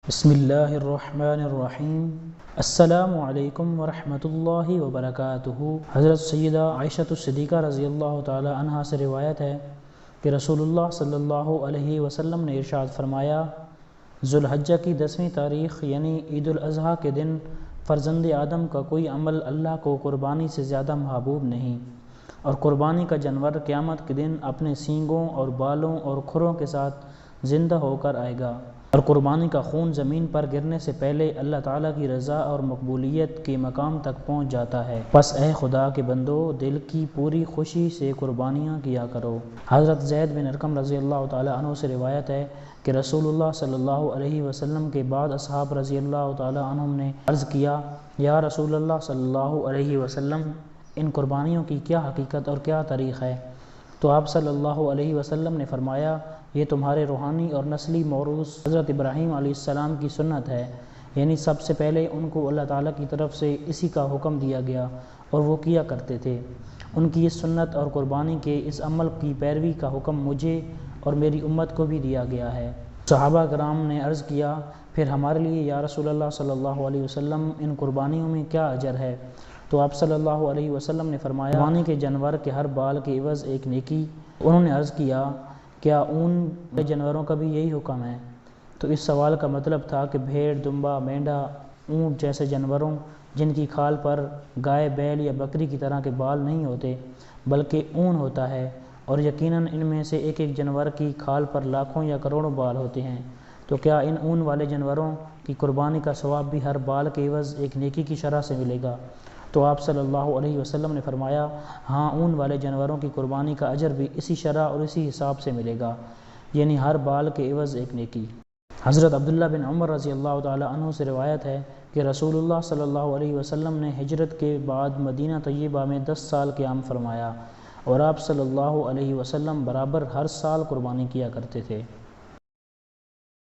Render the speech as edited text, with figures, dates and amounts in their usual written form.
بسم اللہ الرحمن الرحیم۔ السلام علیکم ورحمۃ اللہ وبرکاتہ۔ حضرت سیدہ عائشہ صدیقہ رضی اللہ تعالی عنہا سے روایت ہے کہ رسول اللہ صلی اللہ علیہ وسلم نے ارشاد فرمایا، ذوالحجہ کی 10ویں تاریخ یعنی عید الاضحیٰ کے دن فرزند آدم کا کوئی عمل اللہ کو قربانی سے زیادہ محبوب نہیں، اور قربانی کا جانور قیامت کے دن اپنے سینگوں اور بالوں اور کھروں کے ساتھ زندہ ہو کر آئے گا، اور قربانی کا خون زمین پر گرنے سے پہلے اللہ تعالیٰ کی رضا اور مقبولیت کے مقام تک پہنچ جاتا ہے۔ پس اے خدا کے بندو، دل کی پوری خوشی سے قربانیاں کیا کرو۔ حضرت زید بن ارقم رضی اللہ تعالیٰ عنہ سے روایت ہے کہ رسول اللہ صلی اللہ علیہ وسلم کے بعد اصحاب رضی اللہ تعالیٰ عنہم نے عرض کیا، یا رسول اللہ صلی اللہ علیہ وسلم، ان قربانیوں کی کیا حقیقت اور کیا تاریخ ہے؟ تو آپ صلی اللہ علیہ وسلم نے فرمایا، یہ تمہارے روحانی اور نسلی موروث حضرت ابراہیم علیہ السلام کی سنت ہے، یعنی سب سے پہلے ان کو اللہ تعالیٰ کی طرف سے اسی کا حکم دیا گیا اور وہ کیا کرتے تھے۔ ان کی اس سنت اور قربانی کے اس عمل کی پیروی کا حکم مجھے اور میری امت کو بھی دیا گیا ہے۔ صحابہ کرام نے عرض کیا، پھر ہمارے لیے یا رسول اللہ صلی اللہ علیہ وسلم ان قربانیوں میں کیا اجر ہے؟ تو آپ صلی اللہ علیہ وسلم نے فرمایا، قربانی کے جانور کے ہر بال کے عوض ایک نیکی۔ انہوں نے عرض کیا، کیا اون جانوروں کا بھی یہی حکم ہے؟ تو اس سوال کا مطلب تھا کہ بھیڑ، دمبا، مینڈا، اونٹ جیسے جانوروں جن کی کھال پر گائے، بیل یا بکری کی طرح کے بال نہیں ہوتے بلکہ اون ہوتا ہے، اور یقیناً ان میں سے ایک ایک جانور کی کھال پر لاکھوں یا کروڑوں بال ہوتے ہیں، تو کیا ان اون والے جانوروں کی قربانی کا ثواب بھی ہر بال کے عوض ایک نیکی کی شرح سے ملے گا؟ تو آپ صلی اللہ علیہ وسلم نے فرمایا، ہاں، اون والے جانوروں کی قربانی کا اجر بھی اسی شرح اور اسی حساب سے ملے گا، یعنی ہر بال کے عوض ایک نیکی۔ حضرت عبداللہ بن عمر رضی اللہ تعالی عنہ سے روایت ہے کہ رسول اللہ صلی اللہ علیہ وسلم نے ہجرت کے بعد مدینہ طیبہ میں 10 سال قیام فرمایا، اور آپ صلی اللہ علیہ وسلم برابر ہر سال قربانی کیا کرتے تھے۔